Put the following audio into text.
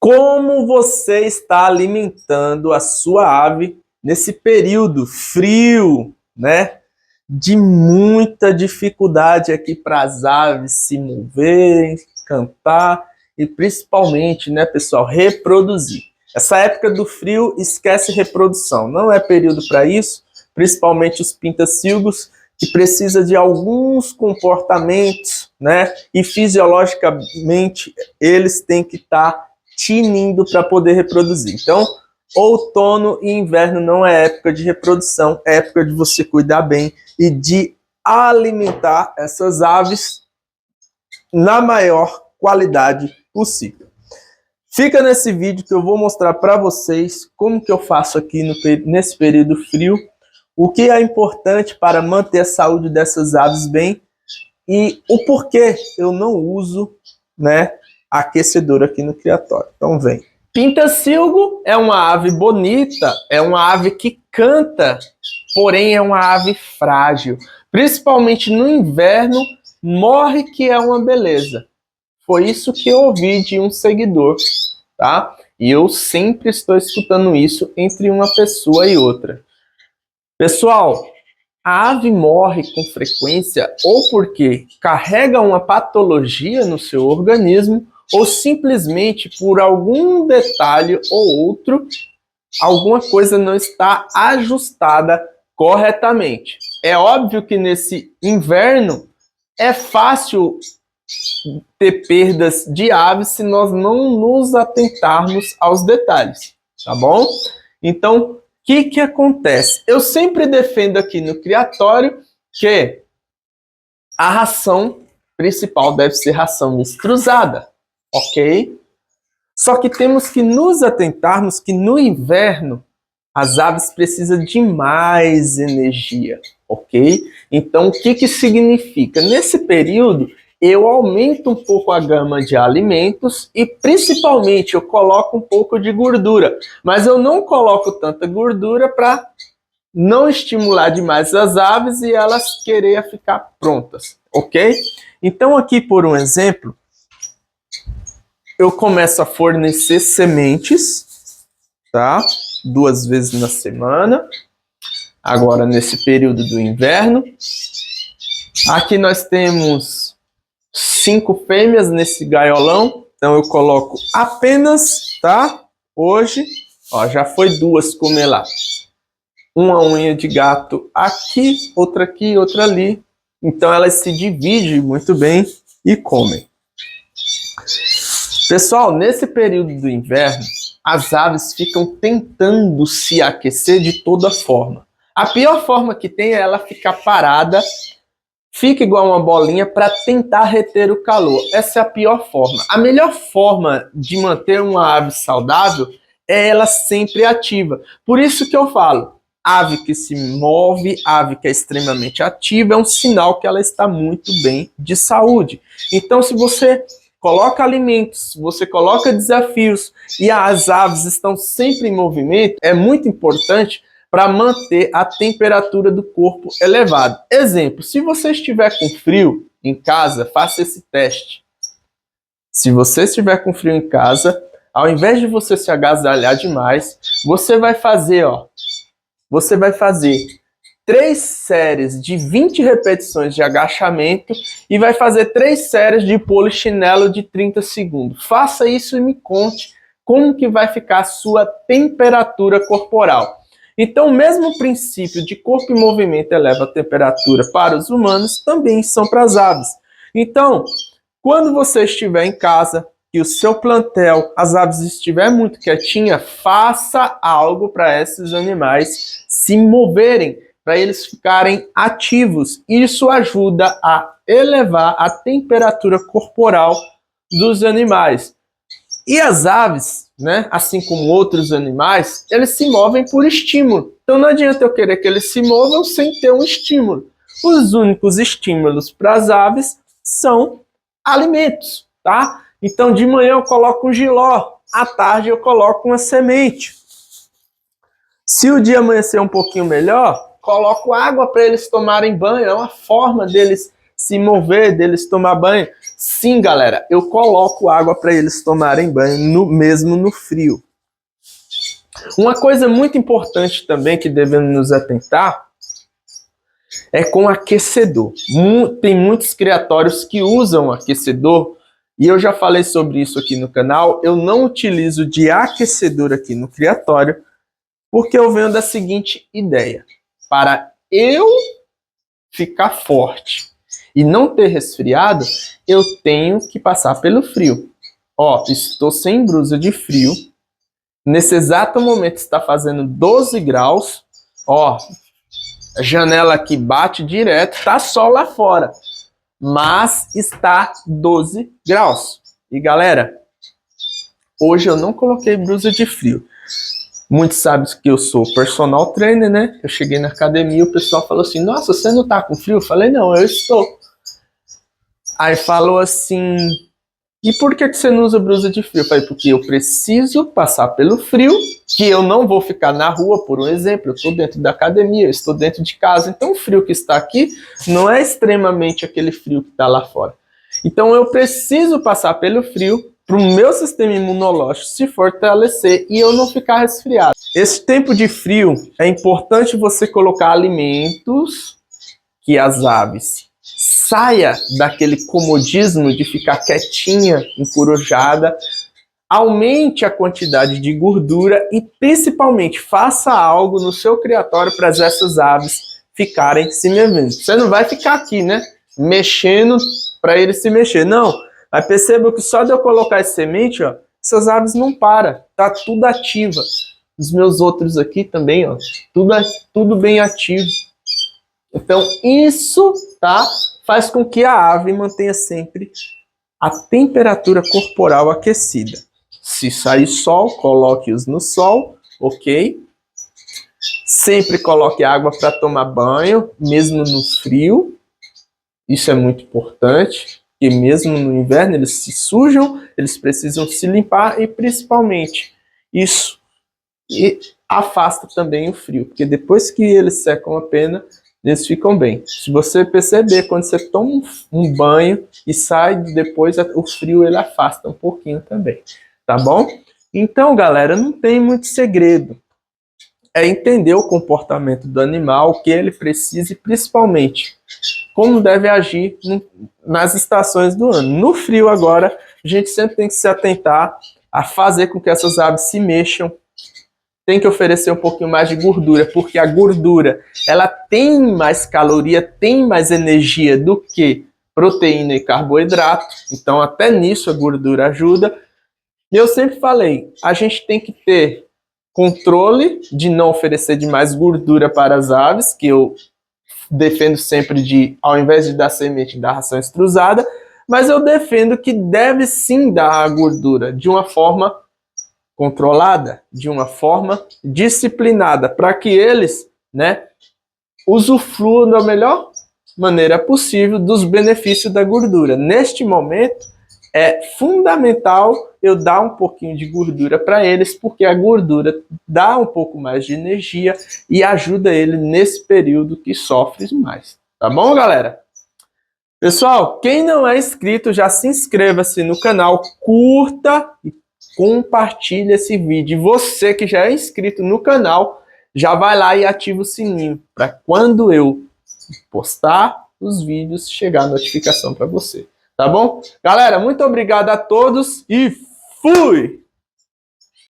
Como você está alimentando a sua ave nesse período frio, né? De muita dificuldade aqui para as aves se moverem, cantar e principalmente, né, pessoal, reproduzir. Essa época do frio esquece reprodução, não é período para isso, principalmente os pintacilgos, que precisa de alguns comportamentos, né? E fisiologicamente eles têm que estar tinindo para poder reproduzir. Então, outono e inverno não é época de reprodução, é época de você cuidar bem e de alimentar essas aves na maior qualidade possível. Fica nesse vídeo que eu vou mostrar para vocês como que eu faço aqui nesse período frio, o que é importante para manter a saúde dessas aves bem e o porquê eu não uso, né, aquecedor aqui no criatório. Então vem. Pintacilgo é uma ave bonita, é uma ave que canta, porém é uma ave frágil. Principalmente no inverno, morre que é uma beleza. Foi isso que eu ouvi de um seguidor, tá? E eu sempre estou escutando isso entre uma pessoa e outra. Pessoal, a ave morre com frequência ou porque carrega uma patologia no seu organismo ou simplesmente por algum detalhe ou outro, alguma coisa não está ajustada corretamente. É óbvio que nesse inverno é fácil ter perdas de aves se nós não nos atentarmos aos detalhes, tá bom? Então, o que acontece? Eu sempre defendo aqui no criatório que a ração principal deve ser ração extrusada, ok? Só que temos que nos atentarmos que no inverno as aves precisam de mais energia, ok? Então, o que significa? Nesse período, eu aumento um pouco a gama de alimentos e, principalmente, eu coloco um pouco de gordura. Mas eu não coloco tanta gordura para não estimular demais as aves e elas quererem ficar prontas, ok? Então, aqui, por um exemplo, eu começo a fornecer sementes, tá? 2 vezes na semana. Agora, nesse período do inverno. Aqui nós temos 5 fêmeas nesse gaiolão. Então, eu coloco apenas, tá? Hoje, ó, já foi 2 comer lá. Uma unha de gato aqui, outra ali. Então, elas se dividem muito bem e comem. Pessoal, nesse período do inverno, as aves ficam tentando se aquecer de toda forma. A pior forma que tem é ela ficar parada, fica igual uma bolinha para tentar reter o calor. Essa é a pior forma. A melhor forma de manter uma ave saudável é ela sempre ativa. Por isso que eu falo, ave que se move, ave que é extremamente ativa, é um sinal que ela está muito bem de saúde. Então, se você coloca alimentos, você coloca desafios e as aves estão sempre em movimento, é muito importante para manter a temperatura do corpo elevada. Exemplo, se você estiver com frio em casa, faça esse teste. Se você estiver com frio em casa, ao invés de você se agasalhar demais, você vai fazer, ó, 3 séries de 20 repetições de agachamento e vai fazer 3 séries de polichinelo de 30 segundos. Faça isso e me conte como que vai ficar a sua temperatura corporal. Então, o mesmo princípio de corpo em movimento eleva a temperatura para os humanos, também são para as aves. Então, quando você estiver em casa e o seu plantel, as aves estiver muito quietinha, faça algo para esses animais se moverem, para eles ficarem ativos. Isso ajuda a elevar a temperatura corporal dos animais. E as aves, né, assim como outros animais, eles se movem por estímulo. Então não adianta eu querer que eles se movam sem ter um estímulo. Os únicos estímulos para as aves são alimentos, tá? Então de manhã eu coloco um jiló, à tarde eu coloco uma semente. Se o dia amanhecer um pouquinho melhor, coloco água para eles tomarem banho, é uma forma deles se mover, deles tomar banho. Sim, galera, eu coloco água para eles tomarem banho mesmo no frio. Uma coisa muito importante também que devemos nos atentar é com aquecedor. Tem muitos criatórios que usam aquecedor, e eu já falei sobre isso aqui no canal. Eu não utilizo de aquecedor aqui no criatório, porque eu venho da seguinte ideia: para eu ficar forte e não ter resfriado, eu tenho que passar pelo frio. Ó, estou sem blusa de frio. Nesse exato momento está fazendo 12 graus. Ó, a janela aqui bate direto, tá sol lá fora. Mas está 12 graus. E galera, hoje eu não coloquei blusa de frio. Muitos sabem que eu sou personal trainer, né? Eu cheguei na academia e o pessoal falou assim: nossa, você não tá com frio? Eu falei: não, eu estou. Aí falou assim: e por que você não usa blusa de frio? Eu falei: porque eu preciso passar pelo frio, que eu não vou ficar na rua, por um exemplo. Eu estou dentro da academia, eu estou dentro de casa. Então o frio que está aqui não é extremamente aquele frio que está lá fora. Então eu preciso passar pelo frio para o meu sistema imunológico se fortalecer e eu não ficar resfriado. Esse tempo de frio é importante você colocar alimentos que as aves saia daquele comodismo de ficar quietinha, encurujada, aumente a quantidade de gordura e principalmente faça algo no seu criatório para essas aves ficarem se movendo. Você não vai ficar aqui, né, mexendo para eles se mexer, não. Mas perceba que só de eu colocar essa semente, ó, essas aves não param, tá tudo ativa. Os meus outros aqui também, ó, tudo bem ativo. Então isso, tá, faz com que a ave mantenha sempre a temperatura corporal aquecida. Se sair sol, coloque-os no sol, ok? Sempre coloque água para tomar banho, mesmo no frio. Isso é muito importante, porque mesmo no inverno eles se sujam, eles precisam se limpar e principalmente isso afasta também o frio, porque depois que eles secam a pena, eles ficam bem. Se você perceber, quando você toma um banho e sai depois, o frio ele afasta um pouquinho também, tá bom? Então, galera, não tem muito segredo. É entender o comportamento do animal, o que ele precisa e principalmente como deve agir nas estações do ano. No frio agora, a gente sempre tem que se atentar a fazer com que essas aves se mexam. Tem que oferecer um pouquinho mais de gordura, porque a gordura ela tem mais caloria, tem mais energia do que proteína e carboidrato. Então até nisso a gordura ajuda. E eu sempre falei, a gente tem que ter controle de não oferecer demais gordura para as aves, que eu defendo sempre de, ao invés de dar semente, dar ração extrusada, mas eu defendo que deve sim dar a gordura de uma forma controlada, de uma forma disciplinada, para que eles, né, usufruam da melhor maneira possível dos benefícios da gordura. Neste momento, é fundamental eu dar um pouquinho de gordura para eles, porque a gordura dá um pouco mais de energia e ajuda ele nesse período que sofre mais. Tá bom, galera? Pessoal, quem não é inscrito, já se inscreva-se no canal, curta e compartilhe esse vídeo. E você que já é inscrito no canal, já vai lá e ativa o sininho para quando eu postar os vídeos chegar a notificação para você. Tá bom? Galera, muito obrigado a todos e fui!